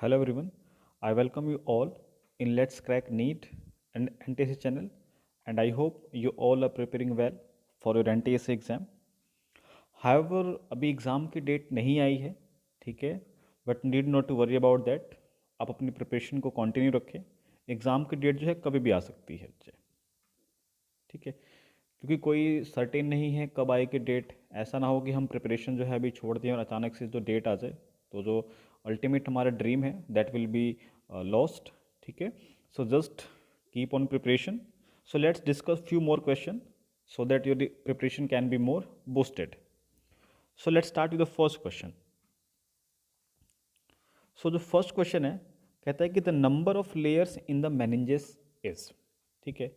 Hello everyone, I welcome you all in Let's Crack NEET and NTSC channel, and I hope you all are preparing well for your NTSC exam. However, अभी exam की date नहीं आई है, ठीक है, but need not to worry about that. आप अपनी preparation को कंटिन्यू रखें. एग्ज़ाम की डेट जो है कभी भी आ सकती है, ठीक है, क्योंकि कोई सर्टेन नहीं है कब आएगी डेट. ऐसा ना हो कि हम प्रिपरेशन जो है अभी छोड़ दें और अचानक से जो डेट आ जाए तो जो अल्टीमेट हमारा ड्रीम है दैट विल बी लॉस्ट. ठीक है, so just keep on preparation. So let's discuss few more question so that your preparation can be more boosted. So let's start with the first question. So जो first question है कहता है कि the number of layers in the meninges is. ठीक है,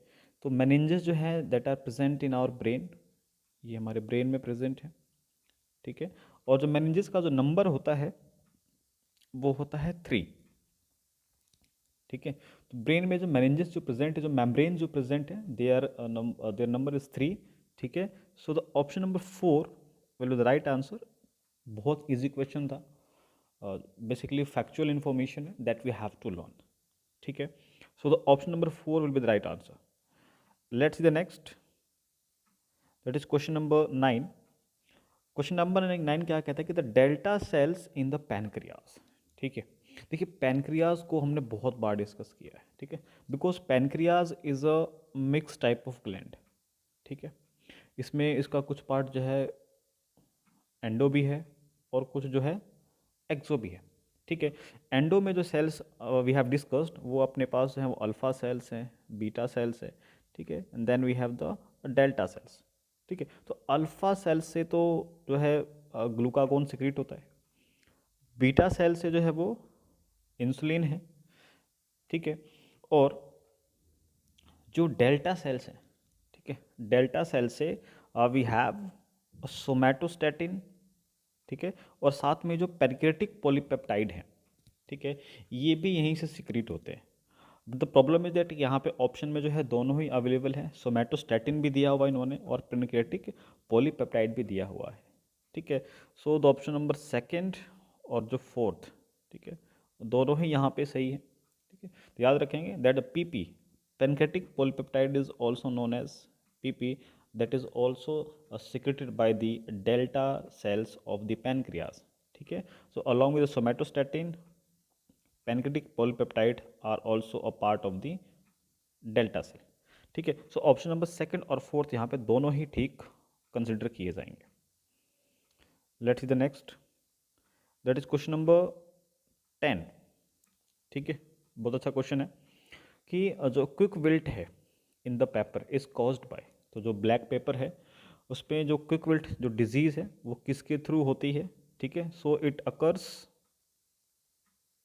तो meninges जो है that are present in our brain, ये हमारे ब्रेन में प्रेजेंट है. ठीक है, और जो मेनिंजेस का जो नंबर होता है वो होता है 3. ठीक है, तो ब्रेन में जो मेनिंजेस जो प्रेजेंट है, जो मेम्ब्रेन जो प्रेजेंट है, देयर नंबर इज 3. ठीक है, so the option number 4 will be the right answer. बहुत इजी क्वेश्चन था, बेसिकली फैक्चुअल इंफॉर्मेशन है that we have to learn. ठीक है, so the option number 4 will be the right answer. Let's see the next, that is question number 9. Question number 9 क्या कहता है कि the delta cells in the pancreas. ठीक है, देखिए पैनक्रियाज को हमने बहुत बार डिस्कस किया है. ठीक है, because pancreas is a mix type of gland. ठीक है, इसमें इसका कुछ पार्ट जो है एंडो भी है और कुछ जो है एक्सो भी है. ठीक है, एंडो में जो सेल्स वी हैव डिस्कस्ड वो अपने पास जो है वो अल्फा सेल्स हैं, बीटा सेल्स है. ठीक है, and then we have the delta cells. ठीक है, तो अल्फा सेल्स से तो जो है ग्लूकागोन सिक्रीट होता है. बीटा सेल से जो है वो इंसुलिन है. ठीक है, और जो डेल्टा सेल्स हैं, ठीक है, डेल्टा सेल से वी हैव सोमैटोस्टैटिन. ठीक है, और साथ में जो पैनक्रेटिक पॉलीपेप्टाइड है, ठीक है, ये भी यहीं से सिक्रीट होते हैं. द प्रॉब्लम इज दैट यहाँ पे ऑप्शन में जो है दोनों ही अवेलेबल है. सोमैटोस्टैटिन भी दिया हुआ है इन्होंने और पैनक्रेटिक पॉलीपेप्टाइड भी दिया हुआ है. ठीक है, so the option number second और जो फोर्थ, ठीक है, दोनों ही यहाँ पे सही है. ठीक है, तो याद रखेंगे that PP, pancreatic polypeptide is also known as PP, that is also secreted by the delta cells of the pancreas. ठीक है, so along with the somatostatin, pancreatic polypeptide are also a part of the delta cell. ठीक है, so option number second और fourth यहाँ पे दोनों ही ठीक consider किए जाएंगे. Let's see the next, that is question number 10. ठीक है, बहुत अच्छा क्वेश्चन है कि जो क्विक विल्ट है in the paper is caused by, तो जो ब्लैक पेपर है उस पर जो क्विक विल्ट जो डिजीज़ है वो किसके थ्रू होती है. ठीक है, so it occurs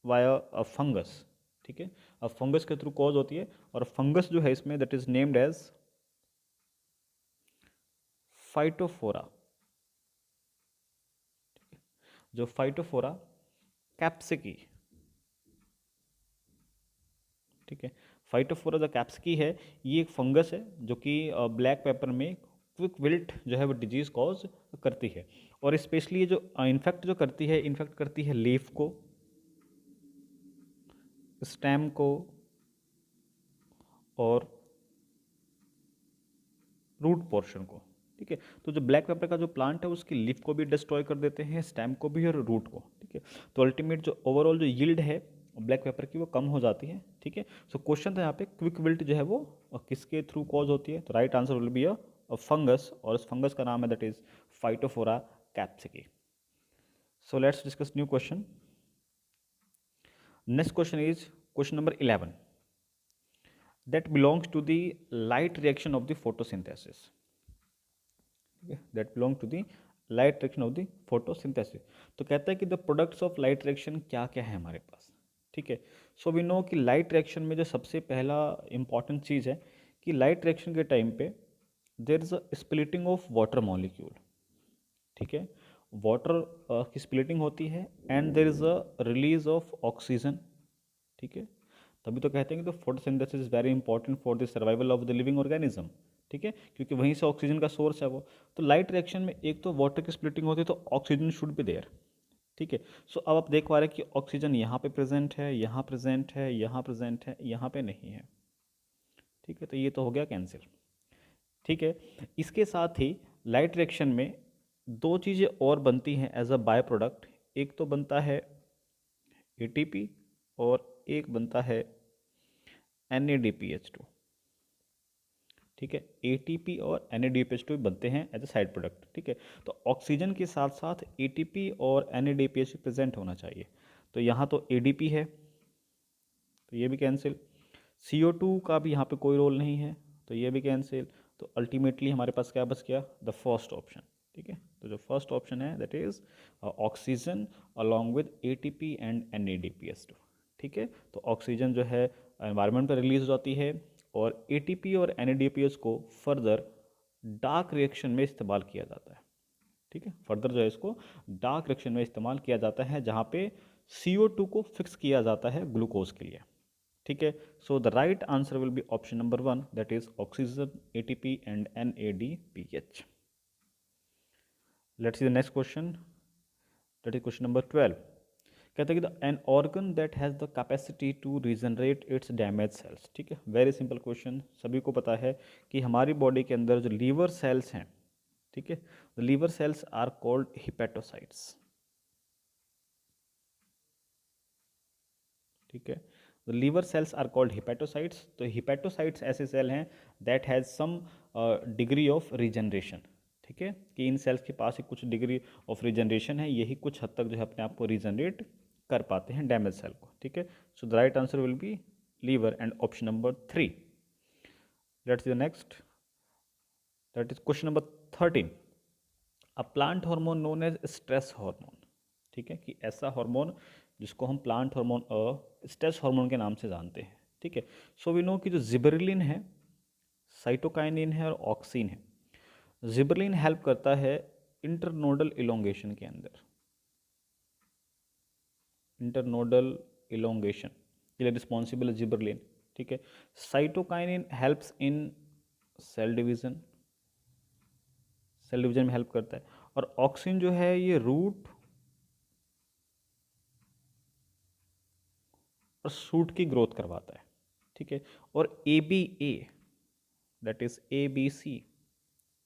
via a fungus. ठीक है, अब फंगस के थ्रू कॉज होती है और फंगस जो है इसमें दैट इज नेम्ड एज फाइटोफोरा. जो फाइटोफोरा कैप्सिकी. ठीक है, फाइटोफोरा जो कैप्सिकी है ये एक फंगस है जो कि ब्लैक पेपर में क्विक विल्ट जो है वो डिजीज़ कॉज करती है. और स्पेशली ये जो इन्फेक्ट जो करती है, इन्फेक्ट करती है लीफ को, स्टेम को और रूट पोर्शन को. ठीक है, तो जो ब्लैक पेपर का जो प्लांट है उसकी लीफ को भी डिस्ट्रॉय कर देते हैं, स्टेम को भी और रूट को. ठीक है, तो अल्टीमेट जो ओवरऑल जो यील्ड है ब्लैक पेपर की वो कम हो जाती है. ठीक है, सो क्वेश्चन था यहाँ पे क्विक विल्ट जो है वो किसके थ्रू कॉज होती है, तो right answer will be a fungus और इस फंगस का नाम है that is Phytophthora capsici. So let's discuss new question. Next question is question number 11 that belongs to the light reaction of the photosynthesis. Okay, that belongs to the light reaction of the photosynthesis. तो कहता है कि the products of light reaction क्या क्या है हमारे पास. ठीक है, सो वी नो कि लाइट रिएक्शन में जो सबसे पहला इंपॉर्टेंट चीज़ है कि लाइट रिएक्शन के टाइम पे there is a splitting of water molecule. ठीक है, वाटर की स्प्लिटिंग होती है and there is a release of oxygen. ठीक है, तभी तो कहते हैं कि तो photosynthesis is very important for the survival of the living organism. ठीक है, क्योंकि वहीं से ऑक्सीजन का सोर्स है वो. तो लाइट रिएक्शन में एक तो वाटर की स्प्लिटिंग होती है तो ऑक्सीजन शुड बी देयर. ठीक है। सो अब आप देख पा रहे हैं कि ऑक्सीजन यहाँ पे प्रेजेंट है, यहाँ प्रेजेंट है, यहाँ प्रेजेंट है, यहाँ पे नहीं है। ठीक है, तो ये तो हो गया कैंसिल। ठीक है, इसके साथ ही लाइट रिएक्शन में दो चीज़ें और बनती हैं एज अ बाय प्रोडक्ट। एक तो बनता है एटीपी और एक बनता है NADPH2। ठीक है, एटीपी और NADPH2 बनते हैं एज अ साइड प्रोडक्ट। ठीक है, तो ऑक्सीजन के साथ साथ एटीपी और NADPH प्रेजेंट होना चाहिए। तो यहाँ तो ADP है, तो ये भी कैंसिल। CO2 का भी यहाँ पे कोई रोल नहीं है, तो ये भी कैंसिल। तो अल्टीमेटली हमारे पास क्या बच गया? The first option. ठीक है, तो जो फर्स्ट ऑप्शन है that is oxygen along with ATP and NADPH2। ठीक है, तो ऑक्सीजन जो है एनवायरनमेंट पर रिलीज हो जाती है और ATP और NADPH को फर्दर डार्क रिएक्शन में इस्तेमाल किया जाता है। ठीक है, फर्दर जो है इसको डार्क रिएक्शन में इस्तेमाल किया जाता है जहाँ पे CO2 को फिक्स किया जाता है ग्लूकोज के लिए। ठीक है, so the right answer will be option number 1 that is oxygen, ATP and NADPH। Let's see the next question, that is question number 12। कहते हैं कि an organ that has the capacity to regenerate its damage cells. ठीक है, very simple question. सभी को पता है कि हमारी बॉडी के अंदर जो लीवर सेल्स हैं, ठीक है, the liver cells are called hepatocytes. ठीक है, the liver cells are called hepatocytes. तो हिपेटोसाइट्स ऐसे सेल हैं that has some degree of regeneration. ठीक है, कि इन सेल्स के पास ही कुछ डिग्री ऑफ रीजनरेशन है, यही कुछ हद तक जो है अपने आप को रीजनरेट कर पाते हैं डैमेज सेल को। ठीक है, so the right answer will be liver and option number 3। Let's see the next, that is question number 13। A plant hormone known as stress hormone. ठीक है, कि ऐसा हार्मोन जिसको हम प्लांट हार्मोन स्ट्रेस हार्मोन के नाम से जानते हैं। ठीक है, सो वी नो कि जो जिबरेलिन है, साइटोकाइनिन है और ऑक्सिन है। जिबरेलिन हेल्प करता है इंटरनोडल इलोंगेशन के अंदर, इंटरनोडल इलोंगेशन के लिए रिस्पॉन्सिबल है जिबरेलिन। ठीक है, cytokinin helps in cell division, cell division में हेल्प करता है। और ऑक्सिन जो है ये रूट और शूट की ग्रोथ करवाता है। ठीक है, और ABA दैट इज ABC,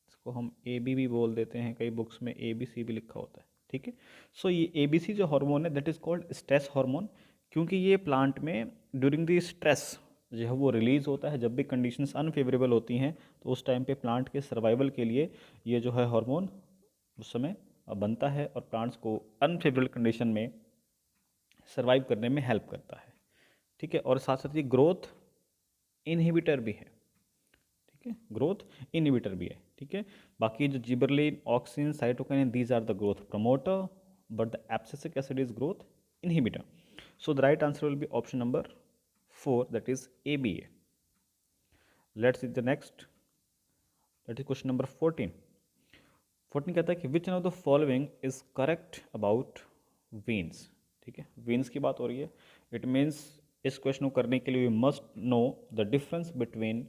इसको हम AB भी बोल देते हैं, कई बुक्स में ABC भी लिखा होता है। ठीक है, सो ये ABC जो हार्मोन है that is called stress hormone, क्योंकि ये प्लांट में ड्यूरिंग द स्ट्रेस जो है वो रिलीज होता है। जब भी कंडीशंस अनफेवरेबल होती हैं तो उस टाइम पे प्लांट के सर्वाइवल के लिए ये जो है हार्मोन उस समय बनता है और प्लांट्स को अनफेवरेबल कंडीशन में सर्वाइव करने में हेल्प करता है। ठीक है, और साथ साथ ये ग्रोथ इनहिबिटर भी है। ठीक है, ग्रोथ इनहिबिटर भी है। ठीक है, बाकी जो gibberellin, auxin, cytokinin these are the growth promoter, but the abscisic acid is growth inhibitor. So the right answer will be option number 4 that is ABA। Let's see the next, that is question number 14। 14 कहता है कि which one of the following is correct about veins. ठीक है, veins की बात हो रही है। इट मीन्स इस क्वेश्चन को करने के लिए we must know the difference between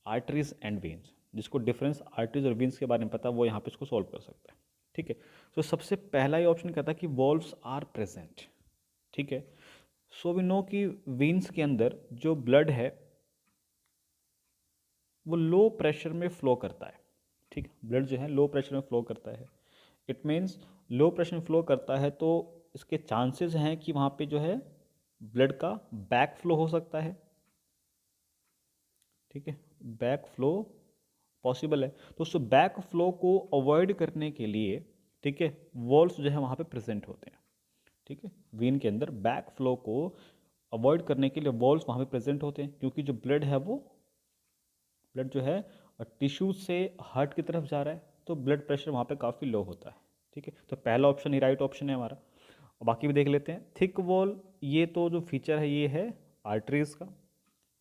arteries and veins. जिसको डिफरेंस आर्टरीज और वेन्स के बारे में पता वो यहाँ पे इसको सॉल्व कर सकता है। ठीक है, सो सबसे पहला ही ऑप्शन कहता है कि वॉल्व्स आर प्रेजेंट। ठीक है, सो वी नो कि वेन्स के अंदर जो ब्लड है वो लो प्रेशर में फ्लो करता है। ठीक है, ब्लड जो है लो प्रेशर में फ्लो करता है। इट मीन्स लो प्रेशर में फ्लो करता है तो इसके चांसेस हैं कि वहाँ पे जो है ब्लड का बैक फ्लो हो सकता है। ठीक है, बैक फ्लो पॉसिबल है। तो उस बैक फ्लो को अवॉइड करने के लिए, ठीक है, वॉल्व्स जो है वहाँ पे प्रेजेंट होते हैं। ठीक है, वेन के अंदर बैक फ्लो को अवॉइड करने के लिए वॉल्व्स वहाँ पे प्रेजेंट होते हैं, क्योंकि जो ब्लड है वो ब्लड जो है टिश्यू से हार्ट की तरफ जा रहा है तो ब्लड प्रेशर वहाँ पे काफ़ी लो होता है। ठीक है, तो पहला ऑप्शन ही राइट ऑप्शन है हमारा। और बाकी भी देख लेते हैं। थिक वॉल, ये तो जो फीचर है ये है आर्टरीज का।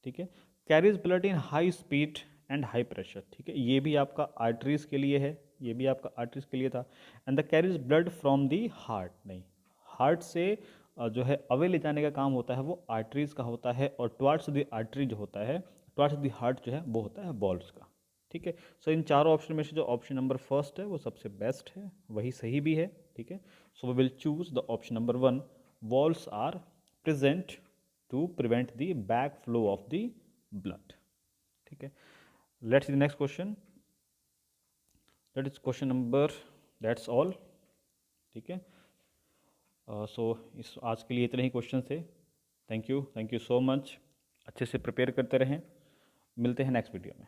ठीक है, carries blood in high speed and high pressure. ठीक है, ये भी आपका आर्टरीज के लिए है, ये भी आपका आर्टरीज के लिए था। And the carries blood from the heart, नहीं, हार्ट से जो है अवे ले जाने का काम होता है वो आर्टरीज का होता है, और टुवार्ड्स द आर्टरी जो होता है, टुवार्ड्स द हार्ट जो है वो होता है वॉल्व्स का। ठीक है। सो इन चारों ऑप्शन में से जो ऑप्शन नंबर फर्स्ट है वो सबसे बेस्ट है, वही सही भी है। ठीक है। So we will choose the option number 1, walls are present to prevent the back flow of the blood. ठीक है। Let's see the next question, that is question number, that's all. ठीक है। सो इस आज के लिए इतने ही क्वेश्चन थे। Thank you so much. अच्छे से प्रिपेयर करते रहें। मिलते हैं नेक्स्ट वीडियो में।